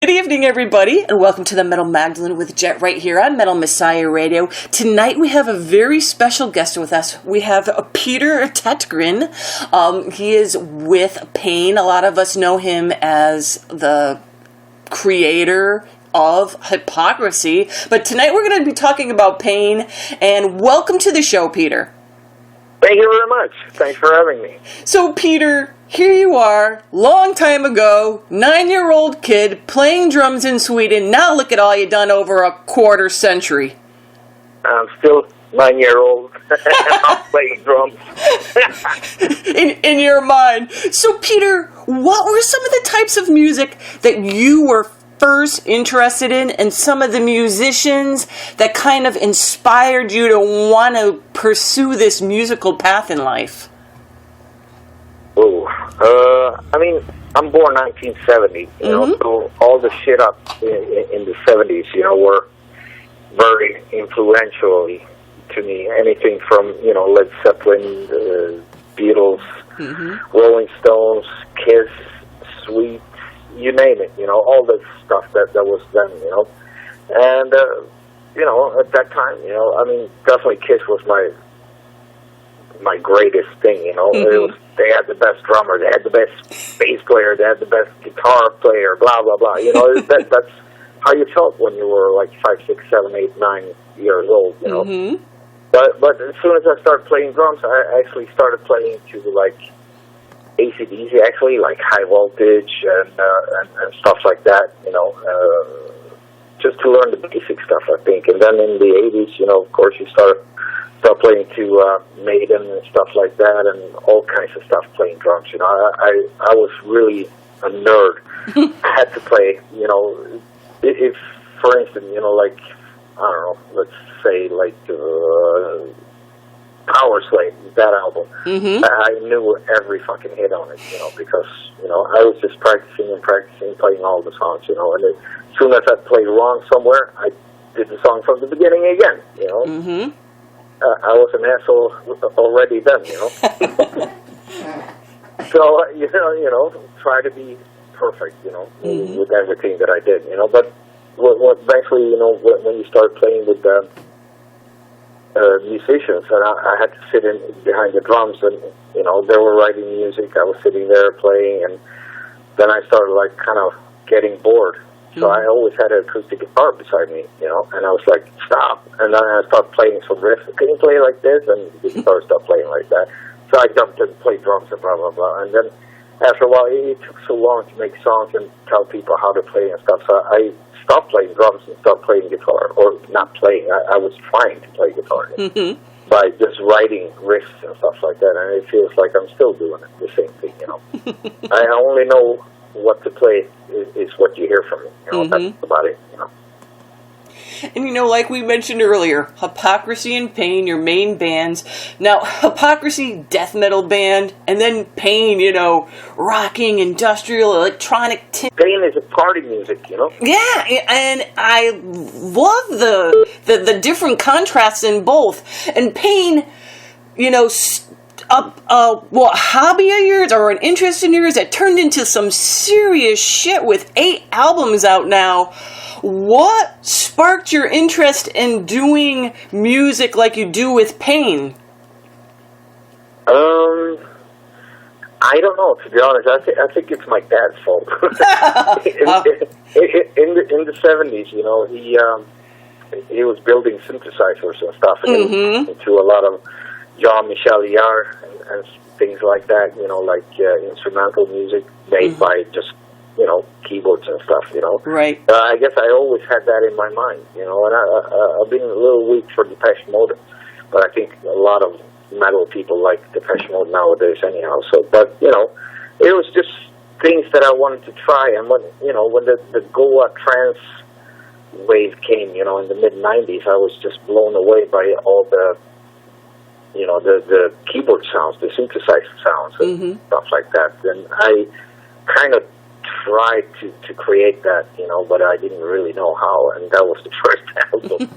Good evening, everybody, and welcome to the Metal Magdalene with Jet right here on Metal Messiah Radio. Tonight we have a very special guest with us. We have Peter Tägtgren. He is with Pain. A lot of us know him as the creator of Hypocrisy, but tonight we're going to be talking about Pain, and welcome to the show, Peter. Thank you very much. Thanks for having me. So, Peter, here you are, long time ago, 9-year-old kid, playing drums in Sweden. Now look at all you done over a quarter century. I'm still 9-year-old. I'm playing drums. in your mind. So, Peter, what were some of the types of music that you were first interested in, and some of the musicians that kind of inspired you to want to pursue this musical path in life? Oh, I mean, I'm born 1970, you know, so all the shit up in the 70s, you know, were very influential to me. Anything from, you know, Led Zeppelin, Beatles, Rolling Stones, Kiss, Sweet, you name it, you know, all the stuff that was then, you know. And, you know, at that time, you know, I mean, definitely Kiss was my greatest thing, you know. They had the best drummer, they had the best bass player, they had the best guitar player, blah, blah, blah. You know, that's how you felt when you were like 5, 6, 7, 8, 9 years old, you know. But as soon as I started playing drums, I actually started playing to, like, AC/DC, actually, like High Voltage and stuff like that, you know, just to learn the basic stuff, I think. And then in the 80s, you know, of course, you start playing to Maiden and stuff like that, and all kinds of stuff, playing drums. You know, I was really a nerd. I had to play, you know, if for instance, you know, like, I don't know, let's say like Power Slave, that album. I knew every fucking hit on it, you know, because, you know, I was just practicing, playing all the songs, you know, and as soon as I played wrong somewhere, I did the song from the beginning again, you know. I was an asshole already then, you know. So, you know, try to be perfect, you know, with everything that I did, you know. But what eventually, you know, when you start playing with musicians, and I had to sit in behind the drums, and, you know, they were writing music, I was sitting there playing, and then I started, like, kind of getting bored. So I always had an acoustic guitar beside me, you know, and I was like, stop. And then I started playing some riffs. Can you play like this? And the guitar started playing like that. So I jumped and played drums and blah, blah, blah. And then after a while, it took so long to make songs and tell people how to play and stuff. So I stopped playing drums and started playing guitar. Or not playing. I was trying to play guitar by just writing riffs and stuff like that. And it feels like I'm still doing it, the same thing, you know. I only know what to play is what you hear from me. You know, that's about it, you know. And, you know, like we mentioned earlier, Hypocrisy and Pain, your main bands. Now, Hypocrisy, death metal band, and then Pain, you know, rocking, industrial, electronic. Pain is a party music, you know? Yeah, and I love the different contrasts in both. And Pain, you know, a hobby of yours or an interest in yours that turned into some serious shit with 8 albums out now. What sparked your interest in doing music like you do with Pain? I don't know, to be honest. I think it's my dad's fault. in the 70s, you know, he was building synthesizers and stuff, and into a lot of Jean-Michel Jarre and things like that, you know, like instrumental music made by just, you know, keyboards and stuff, you know. Right. I guess I always had that in my mind, you know, and I've been a little weak for Depeche Mode, but I think a lot of metal people like Depeche Mode nowadays anyhow. So, but, you know, it was just things that I wanted to try, and when, you know, when the Goa trance wave came, you know, in the mid-90s, I was just blown away by all the, you know, the keyboard sounds, the synthesizer sounds and stuff like that. And I kind of tried to create that, you know, but I didn't really know how, and that was the first album.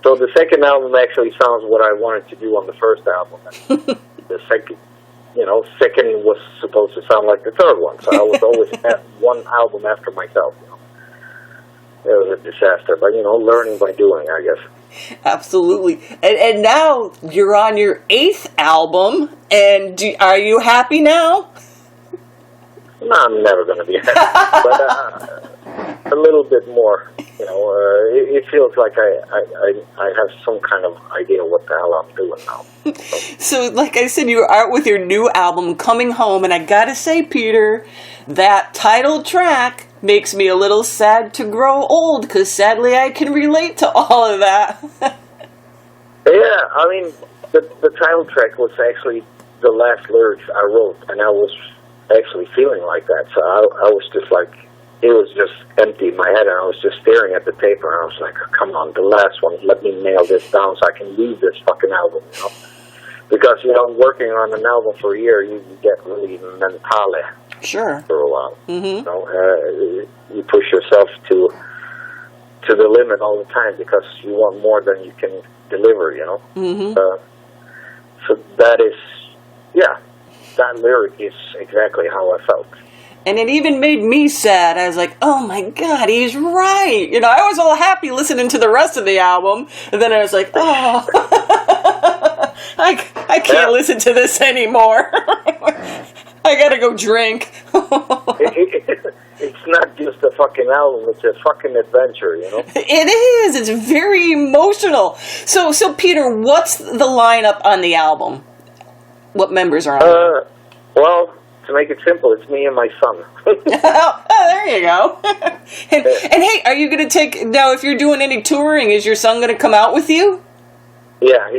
So the second album actually sounds what I wanted to do on the first album. And the second, second was supposed to sound like the third one. So I was always at one album after myself. It was a disaster, but learning by doing, I guess. Absolutely. And now you're on your 8th album, and are you happy now? No, I'm never going to be happy, but a little bit more. It feels like I have some kind of idea what the hell I'm doing now. So, like I said, you are out with your new album, Coming Home, and I gotta say, Peter, that title track makes me a little sad to grow old, because sadly I can relate to all of that. Yeah, I mean, the title track was actually the last lyrics I wrote, and I was actually feeling like that, so I was just like, it was just empty in my head, and I was just staring at the paper, and I was like, come on, the last one, let me nail this down so I can leave this fucking album, Because, working on an album for a year, you get really mentale. Sure. For a while. Mm-hmm. You push yourself to the limit all the time because you want more than you can deliver, Mm-hmm. So that is, that lyric is exactly how I felt. And it even made me sad. I was like, oh my God, he's right. I was all happy listening to the rest of the album. And then I was like, oh, I can't listen to this anymore. I gotta go drink. It's not just a fucking album, it's a fucking adventure, It is. It's very emotional. So Peter, what's the lineup on the album? What members are on it? Well, to make it simple, it's me and my son. Oh, there you go. and hey, are you going to now if you're doing any touring, is your son going to come out with you? Yeah,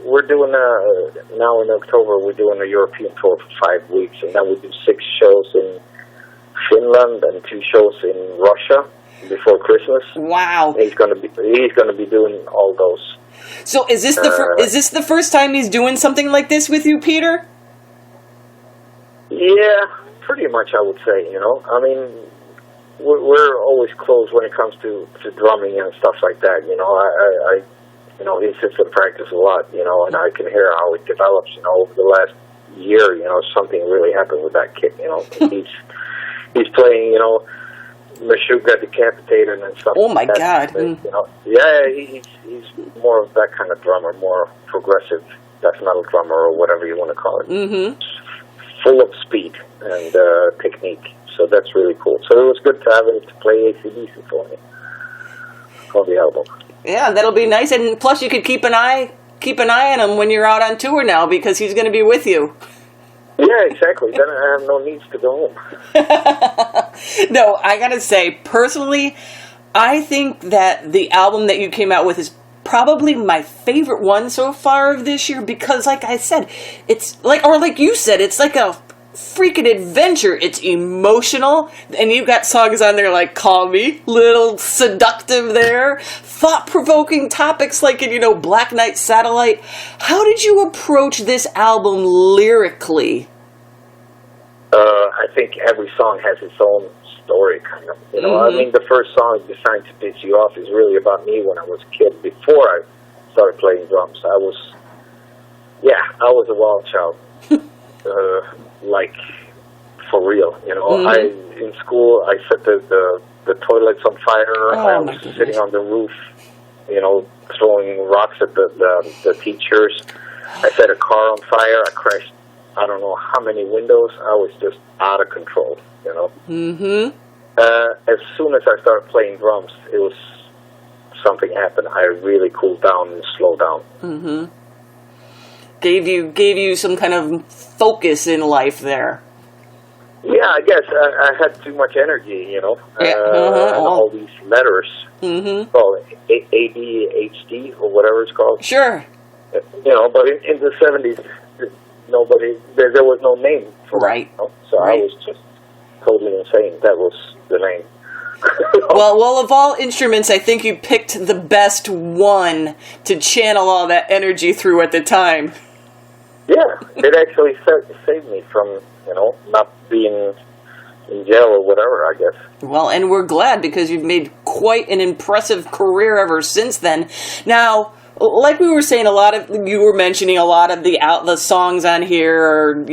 we're doing, now in October, we're doing a European tour for 5 weeks, and then we do 6 shows in Finland and 2 shows in Russia before Christmas. Wow. He's going to be doing all those. So is this the first time he's doing something like this with you, Peter? Yeah, pretty much, I would say, I mean, we're always close when it comes to drumming and stuff like that, he sits and practices a lot, and I can hear how it develops, over the last year, something really happened with that kid, he's playing, Meshuggah Decapitated and stuff. Oh my God. Yeah, he's more of that kind of drummer, more progressive death metal drummer or whatever you want to call it. Mm-hmm. Full of speed and technique, so that's really cool. So it was good to have him to play AC/DC for me on the album. Yeah, that'll be nice, and plus you could keep an eye on him when you're out on tour now, because he's going to be with you. Yeah, exactly. Then I have no needs to go home. No, I gotta say, personally, I think that the album that you came out with is probably my favorite one so far of this year, because like I said, it's like you said, it's like a freaking adventure. It's emotional, and you've got songs on there like Call Me, little seductive there, thought-provoking topics like in Black Knight Satellite. How did you approach this album lyrically? I think every song has its own story, kind of. I mean, the first song, Designed to Piss You Off, is really about me when I was a kid, before I started playing drums. I was a wild child. Like, for real, in school, I set the toilets on fire. I was sitting on the roof, throwing rocks at the teachers. I set a car on fire. I crashed, I don't know how many windows. I was just out of control, Mm-hmm. As soon as I started playing drums, it was something happened. I really cooled down and slowed down. Mm-hmm. Gave you some kind of focus in life there. Yeah, I guess I had too much energy, and all these letters. Mm-hmm. Well, ADHD or whatever it's called. Sure. But in the 70s, there was no name for right. That, so right. I was just totally insane. That was the name. Well, of all instruments, I think you picked the best one to channel all that energy through at the time. Yeah, it actually saved me from, not being in jail or whatever, I guess. Well, and we're glad, because you've made quite an impressive career ever since then. Now, like we were saying, you were mentioning a lot of the songs on here are,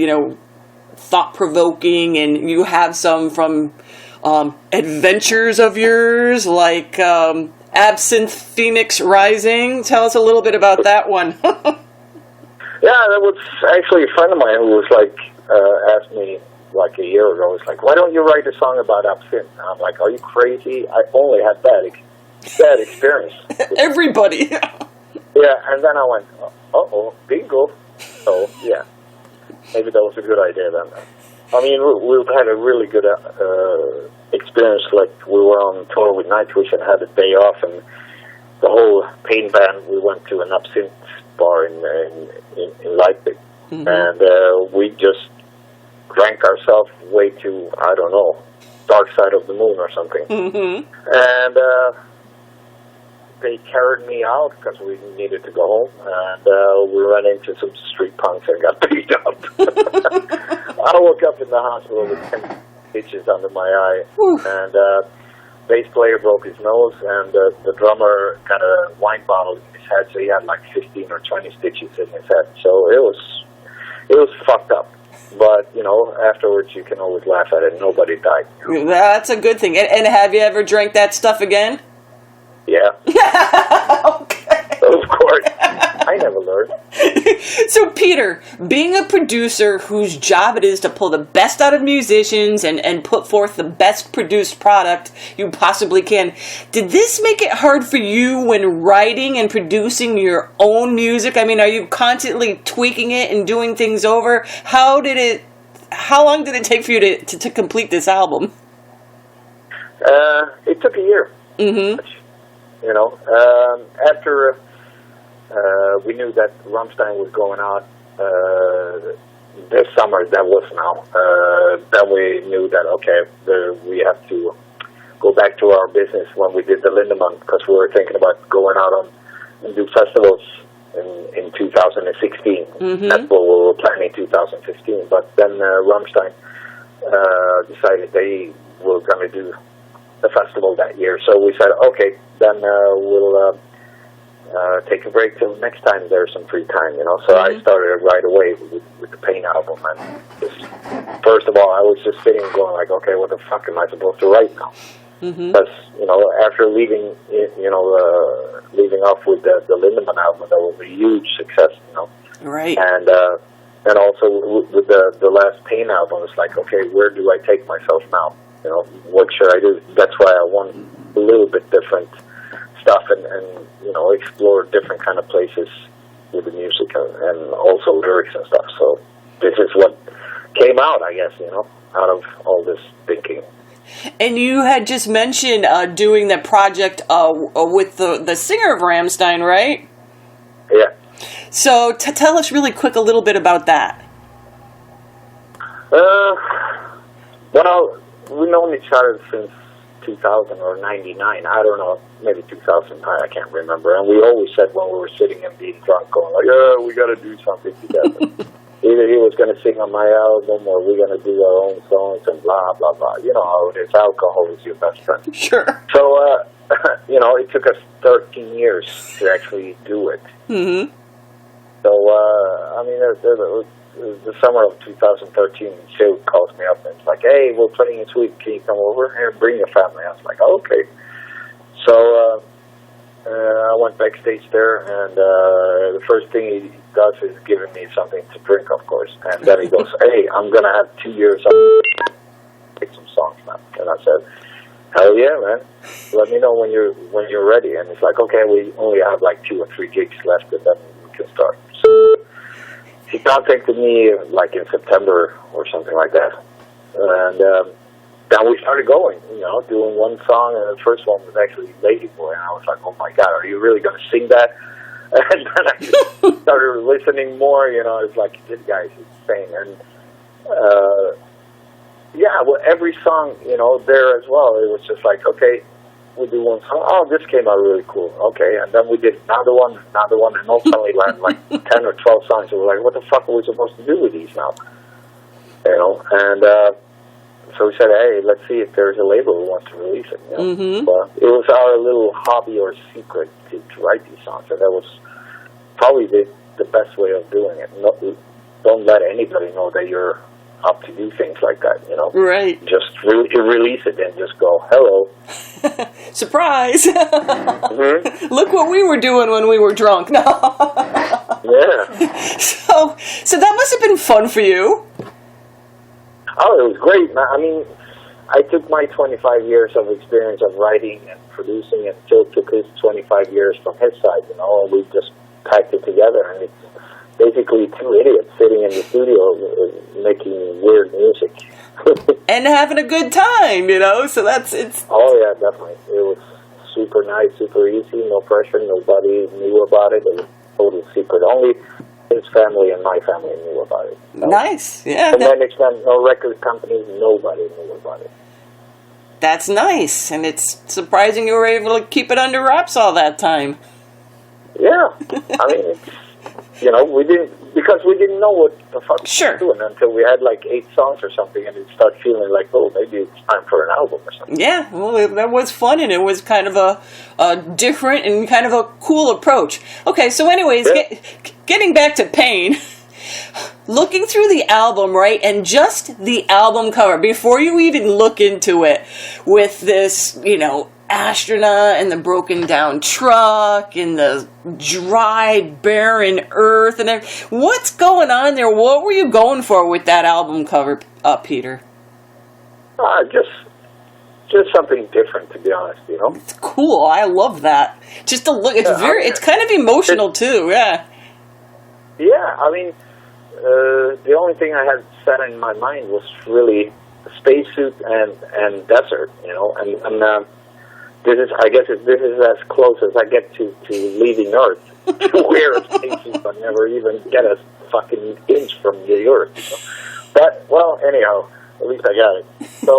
thought-provoking, and you have some from adventures of yours, like Absinthe Phoenix Rising. Tell us a little bit about that one. Yeah, that was actually a friend of mine who was asked me like a year ago, was like, why don't you write a song about absinthe? And I'm like, are you crazy? I only had bad experience. Everybody. Yeah, and then I went, uh-oh, bingo. So, yeah, maybe that was a good idea then. I mean, we've had a really good experience. Like, we were on tour with Nightwish and had a day off, and the whole Pain band, we went to an absinthe bar in Leipzig, and we just drank ourselves way to, I don't know, Dark Side of the Moon or something. And they carried me out because we needed to go home, and we ran into some street punks and got beat up. I woke up in the hospital with 10 stitches under my eye, and bass player broke his nose, and the drummer got a wine bottle in his head, so he had like 15 or 20 stitches in his head. So it was fucked up. But, afterwards you can always laugh at it. Nobody died. That's a good thing. And have you ever drank that stuff again? Yeah. Okay. Of course. I never learned. So, Peter, being a producer whose job it is to pull the best out of musicians and put forth the best produced product you possibly can, did this make it hard for you when writing and producing your own music? I mean, are you constantly tweaking it and doing things over? How long did it take for you to complete this album? It took a year. After we knew that Rammstein was going out this summer, that was now, then we knew that, okay, we have to go back to our business when we did the Lindemann, because we were thinking about going out and do festivals in 2016. That's what we were planning, 2015. But then Rammstein decided they were going to do the festival that year. So we said, okay, then we'll take a break till next time there's some free time, So I started right away with the Pain album, and first of all, I was just sitting and going like, okay, what the fuck am I supposed to write now? Because after leaving off with the Lindemann album, that was a huge success, Right. And also with the last Pain album, it's like, okay, where do I take myself now? What should I do? That's why I want a little bit different stuff and explore different kind of places with the music and also lyrics and stuff. So this is what came out, I guess, out of all this thinking. And you had just mentioned doing that project with the singer of Rammstein, right? Yeah. So tell us really quick a little bit about that. Well, we've known each other since 2000 or 99. I don't know, maybe 2009, I can't remember. And we always said when we were sitting and being drunk, going like, oh, we got to do something together. Either he was going to sing on my album or we're going to do our own songs and blah, blah, blah. You know how it is. Alcohol is your best friend. Sure. So, it took us 13 years to actually do it. So, the summer of 2013, Sue calls me up and it's like, hey, we're playing in Sweden. Can you come over here and bring your family? I was like, oh, okay. So I went backstage there, and the first thing he does is giving me something to drink, of course. And then he goes, hey, I'm going to have 2 years of make some songs now. And I said, hell yeah, man. Let me know when you're ready. And it's like, okay, we only have like 2 or 3 gigs left, and then we can start. So he contacted me like in September or something like that. And then we started going, doing one song, and the first one was actually Lady Boy, and I was like, oh my God, are you really going to sing that? And then I just started listening more, it's like, this guy's insane. And every song, there as well, it was just like, okay, we do one song, oh, this came out really cool, okay, and then we did another one, and all suddenly we had like 10 or 12 songs, and we're like, what the fuck are we supposed to do with these now? And so we said, hey, let's see if there's a label who wants to release it. But it was our little hobby or secret to write these songs, and that was probably the best way of doing it. No, don't let anybody know that you're up to do things like that, you know? Right. Just release it and just go, hello. Surprise! Mm-hmm. Look what we were doing when we were drunk. No. Yeah. So that must have been fun for you. Oh, it was great. I mean, I took my 25 years of experience of writing and producing, and Phil took his 25 years from his side, you know, and we just packed it together, and it's basically two idiots sitting in the studio making weird music. And having a good time, you know, so it's... Oh, yeah, definitely. It was super nice, super easy, no pressure, nobody knew about it. It was total secret. Only his family and my family knew about it. So. Nice, yeah. No management, no record companies, nobody knew about it. That's nice, and it's surprising you were able to keep it under wraps all that time. Yeah, I mean, we didn't know what the fuck we were doing until we had like 8 songs or something, and it started feeling like, oh, maybe it's time for an album or something. Yeah, well, that was fun, and it was kind of a different and kind of a cool approach. Okay, so anyways, getting back to Pain, looking through the album, right, and just the album cover, before you even look into it, with this, astronaut and the broken down truck and the dried barren earth and everything. What's going on there? What were you going for with that album cover, Peter? Just something different, to be honest, It's cool. I love that. Just to look, it's kind of emotional too, yeah. Yeah, I mean, the only thing I had set in my mind was really spacesuit and desert, and this is as close as I get to leaving Earth. To wear a spacesuit but never even get a fucking inch from the Earth. But, well, anyhow, at least I got it. So,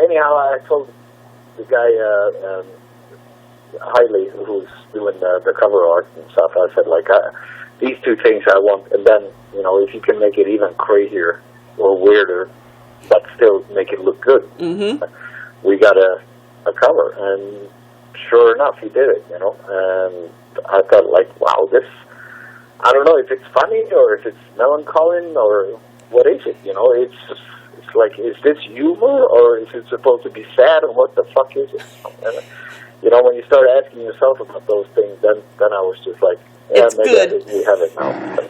anyhow, I told the guy, Hiley, who's doing the cover art and stuff, I said, these 2 things I want, and then, if you can make it even crazier or weirder, but still make it look good, we got a cover, and sure enough, he did it, and I thought, wow, this, I don't know if it's funny, or if it's melancholy, or what is it, it's like, is this humor, or is it supposed to be sad, or what the fuck is it? And, when you start asking yourself about those things, then I was just like, yeah, it's maybe good. We have it now.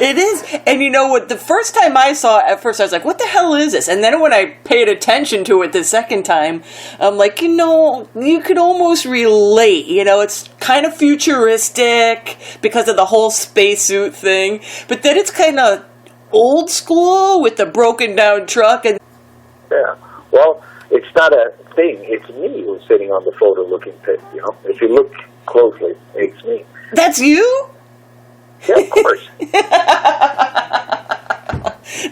It is. And you know what? The first time I saw it, at first I was like, what the hell is this? And then when I paid attention to it the second time, I'm like, you could almost relate. It's kind of futuristic because of the whole spacesuit thing. But then it's kind of old school with the broken down truck. And yeah. Well, it's not a thing. It's me who's sitting on the photo looking pissed, If you look closely, it's me. That's you? Yeah, of course.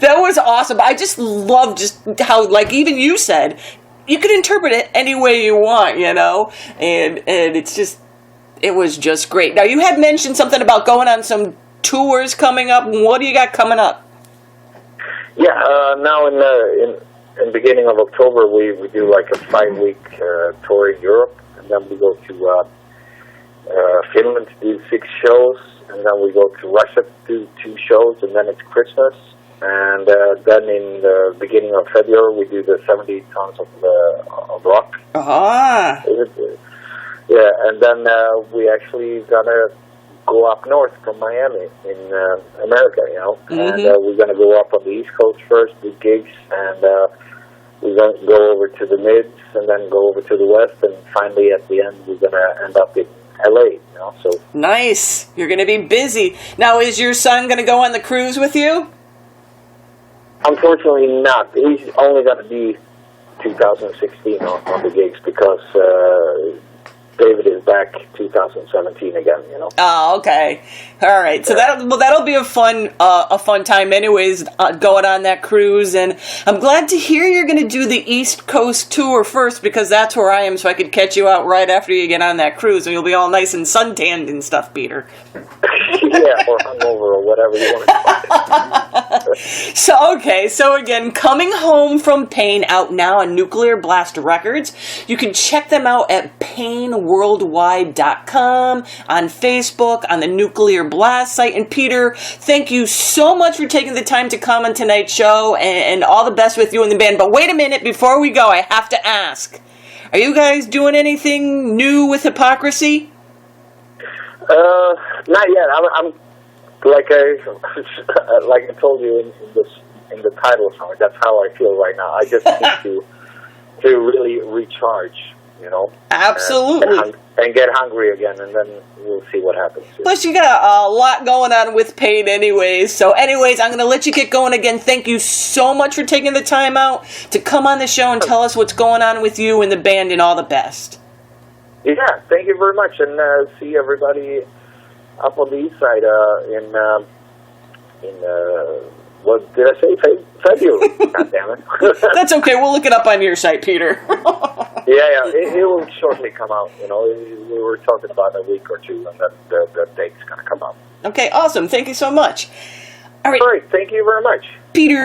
That was awesome. I just love just how, even you said, you can interpret it any way you want, and it was just great. Now, you had mentioned something about going on some tours coming up. What do you got coming up? Yeah, now in beginning of October, we do like a 5-week tour in Europe, and then we go to Finland to do 6 shows, and then we go to Russia to do 2 shows, and then it's Christmas, and then in the beginning of February we do the 70 tons of rock. Ah. Yeah, and then we actually gonna go up north from Miami in America, and we're gonna go up on the East Coast first, do gigs, and we're going to go over to the mids, and then go over to the west, and finally at the end we're gonna end up in LA, so. Nice. You're going to be busy. Now, is your son going to go on the cruise with you? Unfortunately not. He's only going to be 2016 on the gigs because David is back 2017 again, Oh, okay. All right. So that'll be a fun time anyways, going on that cruise. And I'm glad to hear you're going to do the East Coast tour first, because that's where I am, so I could catch you out right after you get on that cruise, and you'll be all nice and suntanned and stuff, Peter. Yeah, or hungover or whatever you want to call it. So again, Coming Home from Pain, out now on Nuclear Blast Records. You can check them out at painworldwide.com, on Facebook, on the Nuclear Blast site. And Peter, thank you so much for taking the time to come on tonight's show, and all the best with you and the band. But wait a minute, before we go, I have to ask, are you guys doing anything new with Hypocrisy? Not yet. I'm like I told you in the title song. That's how I feel right now. I just need to really recharge, you know. Absolutely. And get hungry again, and then we'll see what happens. Plus, you got a lot going on with Pain anyways. So anyways, I'm going to let you get going again. Thank you so much for taking the time out to come on the show and tell us what's going on with you and the band, and all the best. Yeah, thank you very much, and see everybody up on the east side in what did I say? February. God damn it. That's okay. We'll look it up on your site, Peter. Yeah, it will shortly come out. You know, we were talking about a week or two, and that date's going to come out. Okay, awesome. Thank you so much. All right, thank you very much. Peter.